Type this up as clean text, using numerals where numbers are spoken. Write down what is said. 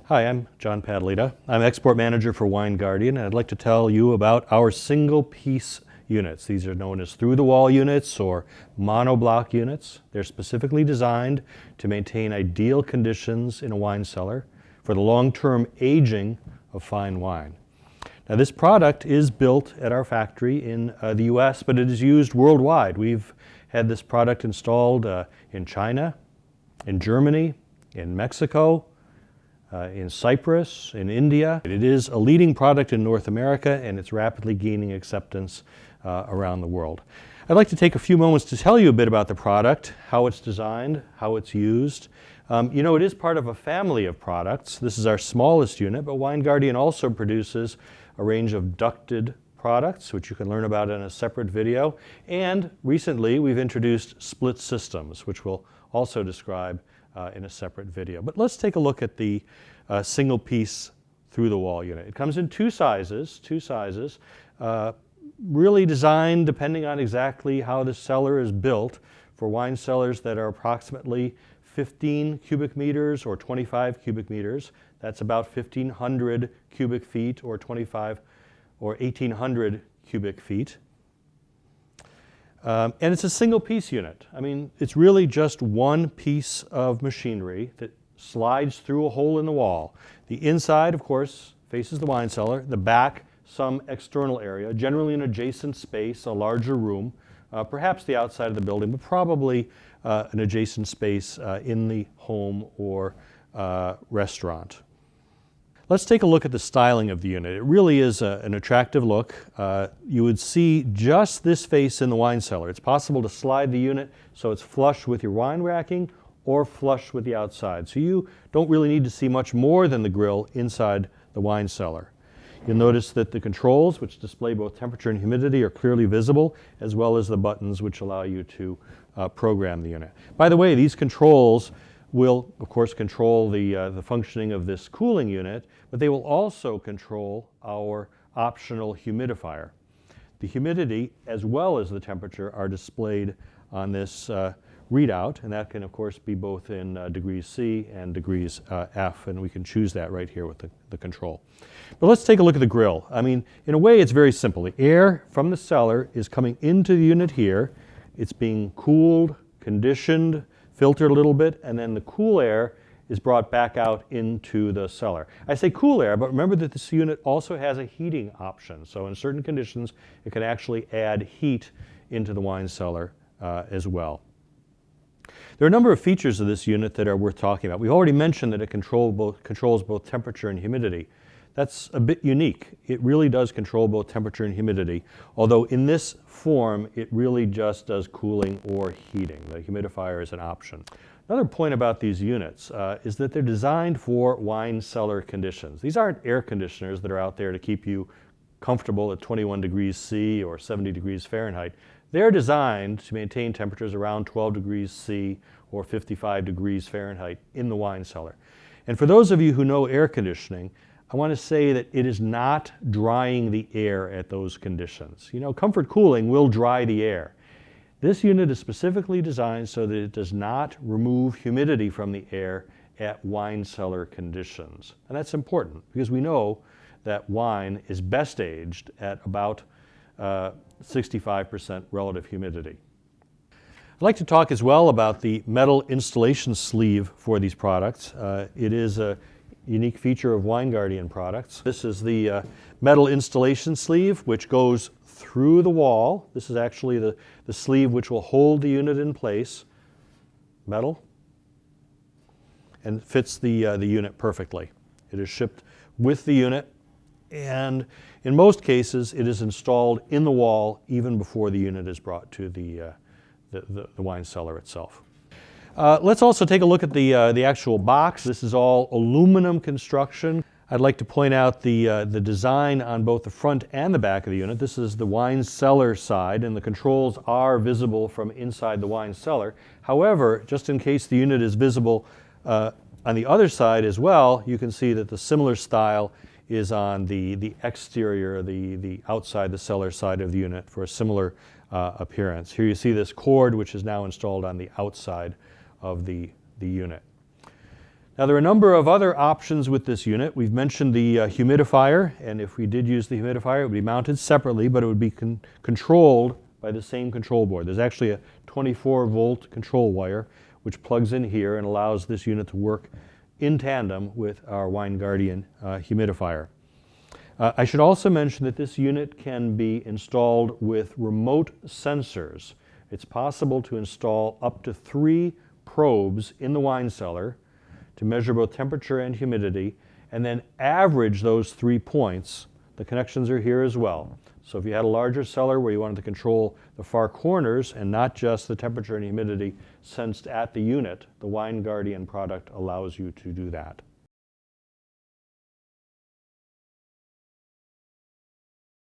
Hi, I'm John Padalita. I'm Export Manager for Wine Guardian, and I'd like to tell you about our single-piece units. These are known as through-the-wall units or monoblock units. They're specifically designed to maintain ideal conditions in a wine cellar for the long-term aging of fine wine. Now, this product is built at our factory in the US, but it is used worldwide. We've had this product installed in China, in Germany, in Mexico, in Cyprus, in India. It is a leading product in North America, and it's rapidly gaining acceptance around the world. I'd like to take a few moments to tell you a bit about the product, how it's designed, how it's used. It is part of a family of products. This is our smallest unit, but Wine Guardian also produces a range of ducted products, which you can learn about in a separate video. And recently, we've introduced split systems, which we'll also describe in a separate video. But let's take a look at the single-piece through-the-wall unit. It comes in two sizes, really designed depending on exactly how the cellar is built for wine cellars that are approximately 15 cubic meters or 25 cubic meters. That's about 1,500 cubic feet or 25 or 1,800 cubic feet. And it's a single-piece unit. I mean, it's really just one piece of machinery that slides through a hole in the wall. The inside, of course, faces the wine cellar. The back, some external area, generally an adjacent space, a larger room, perhaps the outside of the building, but probably an adjacent space in the home or restaurant. Let's take a look at the styling of the unit. It really is an attractive look. You would see just this face in the wine cellar. It's possible to slide the unit so it's flush with your wine racking or flush with the outside. So you don't really need to see much more than the grill inside the wine cellar. You'll notice that the controls, which display both temperature and humidity, are clearly visible, as well as the buttons which allow you to program the unit. By the way, these controls will, of course, control the functioning of this cooling unit, but they will also control our optional humidifier. The humidity, as well as the temperature, are displayed on this readout, and that can, of course, be both in degrees C and degrees F, and we can choose that right here with the control. But let's take a look at the grill. I mean, in a way, it's very simple. The air from the cellar is coming into the unit here. It's being cooled, conditioned, filtered a little bit, and then the cool air is brought back out into the cellar. I say cool air, but remember that this unit also has a heating option. So in certain conditions, it can actually add heat into the wine cellar as well. There are a number of features of this unit that are worth talking about. We've already mentioned that it controls both temperature and humidity. That's a bit unique. It really does control both temperature and humidity, although in this form, it really just does cooling or heating. The humidifier is an option. Another point about these units is that they're designed for wine cellar conditions. These aren't air conditioners that are out there to keep you comfortable at 21 degrees C or 70 degrees Fahrenheit. They're designed to maintain temperatures around 12 degrees C or 55 degrees Fahrenheit in the wine cellar. And for those of you who know air conditioning, I want to say that it is not drying the air at those conditions. You know, comfort cooling will dry the air. This unit is specifically designed so that it does not remove humidity from the air at wine cellar conditions. And that's important because we know that wine is best aged at about 65% relative humidity. I'd like to talk as well about the metal installation sleeve for these products. It is a unique feature of Wine Guardian products. This is the metal installation sleeve, which goes through the wall. This is actually the sleeve which will hold the unit in place, metal, and fits the unit perfectly. It is shipped with the unit, and in most cases, it is installed in the wall even before the unit is brought to the wine cellar itself. Let's also take a look at the actual box. This is all aluminum construction. I'd like to point out the design on both the front and the back of the unit. This is the wine cellar side, and the controls are visible from inside the wine cellar. However, just in case the unit is visible on the other side as well, you can see that the similar style is on the exterior, the outside the cellar side of the unit for a similar appearance. Here you see this cord, which is now installed on the outside of the unit. Now there are a number of other options with this unit. We've mentioned the humidifier, and if we did use the humidifier, it would be mounted separately, but it would be controlled by the same control board. There's actually a 24-volt control wire which plugs in here and allows this unit to work in tandem with our Wine Guardian humidifier. I should also mention that this unit can be installed with remote sensors. It's possible to install up to 3 probes in the wine cellar to measure both temperature and humidity, and then average those 3 points. The connections are here as well. So if you had a larger cellar where you wanted to control the far corners and not just the temperature and humidity sensed at the unit, the Wine Guardian product allows you to do that.